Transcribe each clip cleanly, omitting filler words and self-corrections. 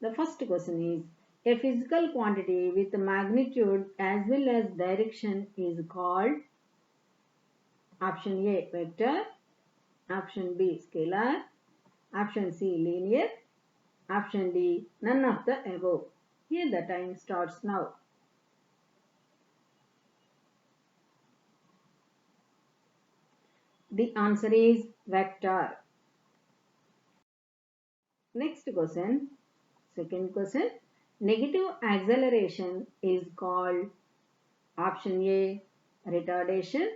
The first question is, a physical quantity with magnitude as well as direction is called option A vector, option B scalar, option C linear, option D none of the above. Here the time starts now. The answer is vector. Next question, second question. Negative acceleration is called option A retardation,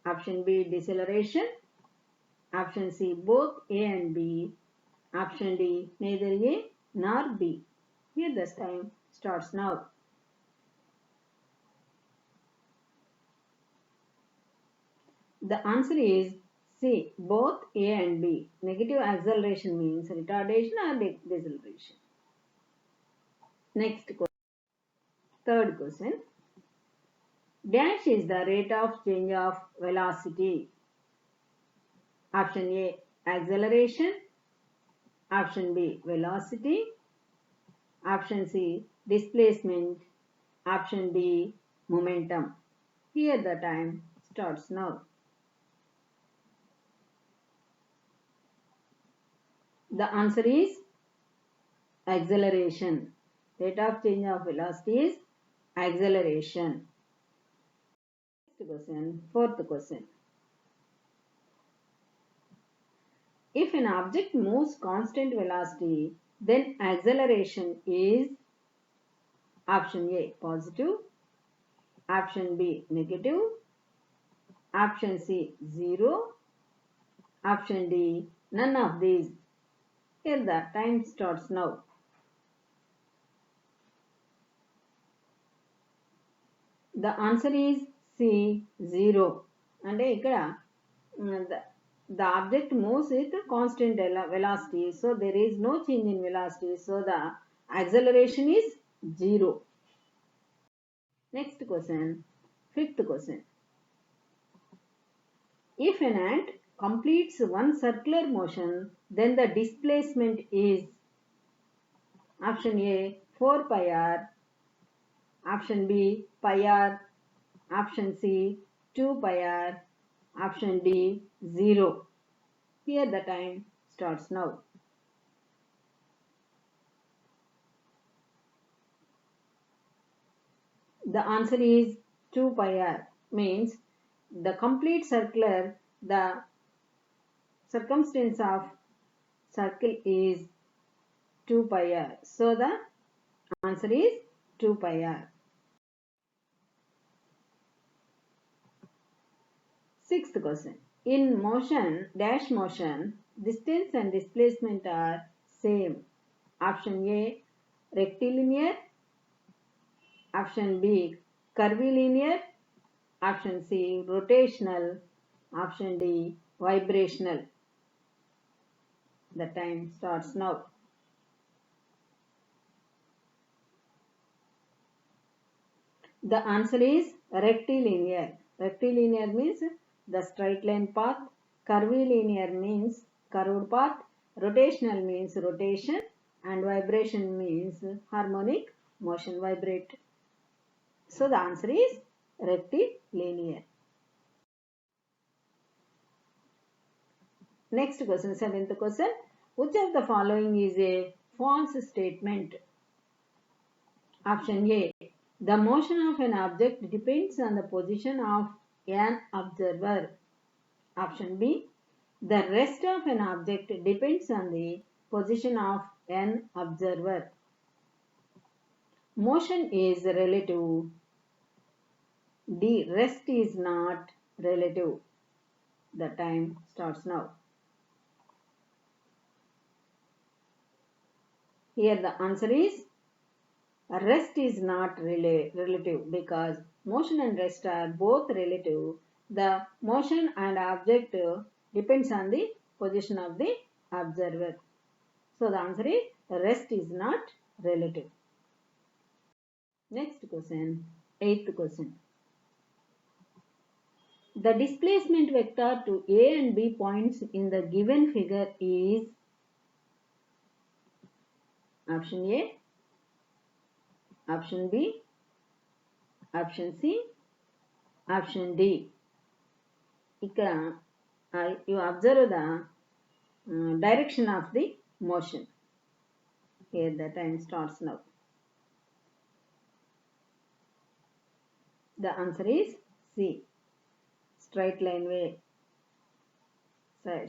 option B deceleration, option C both A and B, option D neither A nor B. Here the time starts now. The answer is C, both A and B. Negative acceleration means retardation or deceleration. Next question. Third question. Dash is the rate of change of velocity. Option A, acceleration. Option B, velocity. Option C, displacement. Option D, momentum. Here the time starts now. The answer is acceleration. Rate of change of velocity is acceleration. Next question, fourth question. If an object moves constant velocity, then acceleration is option A positive, option B negative, option C 0, option D none of these. Here the time starts now. The answer is C 0. And here the object moves with constant velocity, so there is no change in velocity, so the acceleration is 0. Next question, fifth question. If an ant completes one circular motion, then the displacement is option A 4 pi r, option B pi r, option C 2 pi r, option D 0. Here the time starts now. The answer is 2 pi r, means the complete circular, the circumference of circle is 2 pi r. So the answer is 2 pi r. Sixth question. In motion, dash motion, distance and displacement are same. Option A rectilinear, option B curvilinear, option C rotational, option D vibrational. The time starts now. The answer is rectilinear. Rectilinear means the straight line path, curvilinear means curved path, rotational means rotation, and vibration means harmonic motion, vibrate. So the answer is rectilinear. Next question, seventh question. Which of the following is a false statement? Option A. The motion of an object depends on the position of an observer. Option B. The rest of an object depends on the position of an observer. Motion is relative. D. Rest is not relative. The time starts now. Here the answer is rest is not relative, because motion and rest are both relative. The motion and object depends on the position of the observer. So the answer is rest is not relative. Next question, eighth question. The displacement vector to A and B points in the given figure is Option A, option B, option C, option D. Ikkada you observe the direction of the motion. Here the time starts now. The answer is C. Straight line way.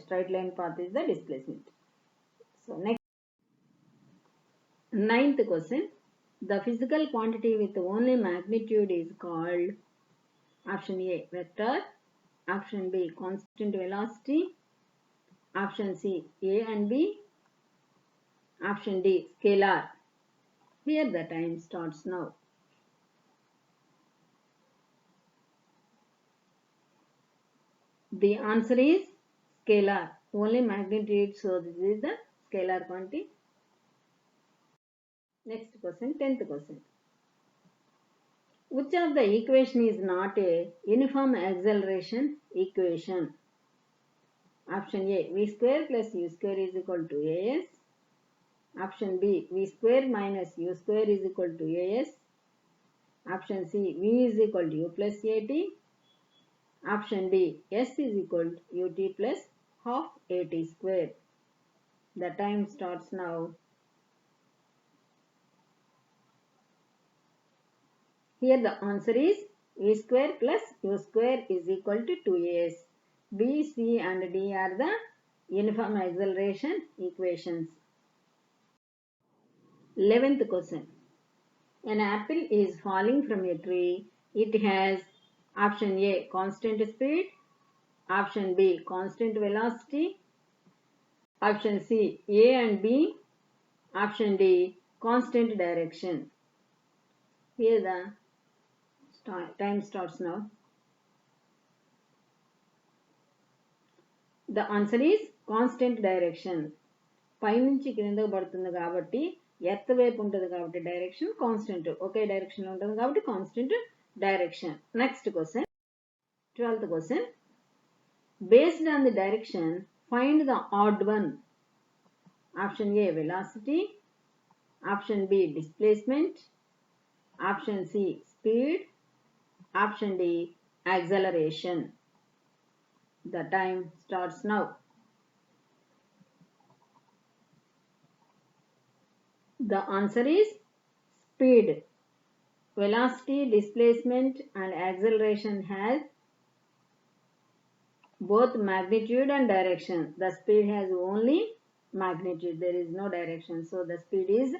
Straight line path is the displacement. So next, ninth question. The physical quantity with only magnitude is called option A, vector, option B, constant velocity, option C, A and B, option D, scalar. Here the time starts now. The answer is scalar. Only magnitude, so this is the scalar quantity. Next question, 10th question. Which of the equation is not a uniform acceleration equation? Option A, v square plus u square is equal to as. Option B, v square minus u square is equal to as. Option C, v is equal to u plus at. Option D, s is equal to ut plus half at square. The time starts now. Here the answer is v square plus u square is equal to 2as. B, C and D are the uniform acceleration equations. 11th question. An apple is falling from a tree. It has option A, constant speed, option B, constant velocity, option C, A and B, option D, constant direction. Here the time starts now. The answer is constant direction. పైనుంచి కిందకు పడుతుంది కాబట్టి earth వైపు ఉంటుంది కాబట్టి direction constant, ఒకే direction ఉంటుంది కాబట్టి constant direction. Next question, 12th question. Based on the direction, find the odd one. Option A, velocity, option B, displacement, option C, speed, option D, acceleration. The time starts now. The answer is speed. Velocity, displacement and acceleration has both magnitude and direction. The speed has only magnitude, there is no direction, so the speed is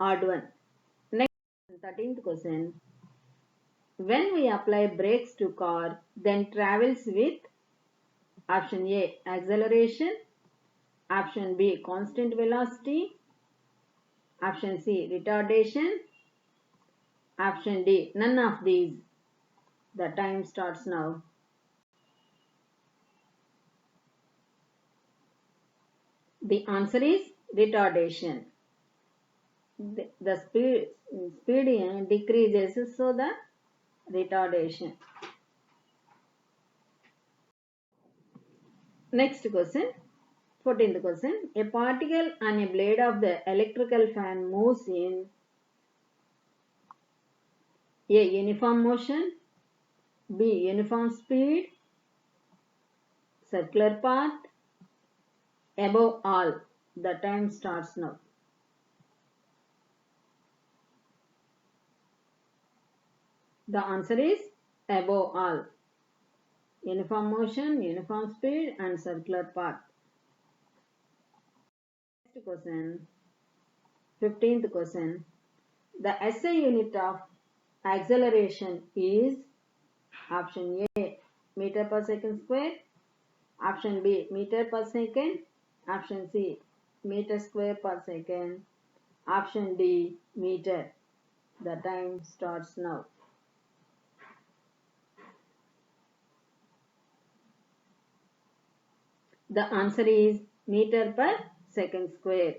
odd one. Next, 13th question. When we apply brakes to car, then travels with option A, acceleration, option B, constant velocity, option C, retardation, option D, none of these. The time starts now. The answer is retardation. The speed decreases, so the retardation. Next question, 14th question. A particle on a blade of the electrical fan moves in A, uniform motion, B, uniform speed, circular path, above all. The time starts now. The answer is above all. Uniform motion, uniform speed and circular path. Next question, 15th question. The SI unit of acceleration is option A, meter per second square, option B, meter per second, option C, meter square per second, option D, meter. The time starts now. The answer is meter per second square.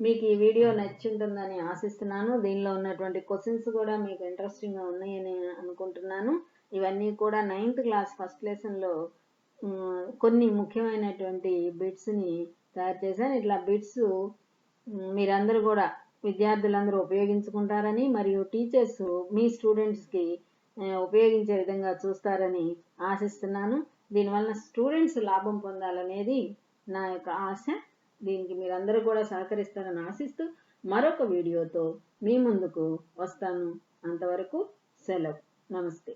మీకు ఈ video నచ్చుంటుందని ఆశిస్తున్నాను. దీనిలో ఉన్నటువంటి questions కూడా మీకు ఇంట్రెస్టింగ్గా ఉన్నాయని అనుకుంటున్నాను. ఇవన్నీ కూడా 9th క్లాస్ ఫస్ట్ లెసన్లో కొన్ని ముఖ్యమైనటువంటి బిట్స్ని తయారు చేశాను. ఇట్లా బిట్స్ మీరందరూ కూడా విద్యార్థులందరూ ఉపయోగించుకుంటారని మరియు టీచర్స్ మీ స్టూడెంట్స్కి ఉపయోగించే విధంగా చూస్తారని ఆశిస్తున్నాను. దీనివల్ల స్టూడెంట్స్ లాభం పొందాలనేది నా యొక్క ఆశ. దీనికి మీరందరూ కూడా సహకరిస్తారని ఆశిస్తూ మరొక వీడియోతో మీ ముందుకు వస్తాను. అంతవరకు సెలవు. నమస్తే.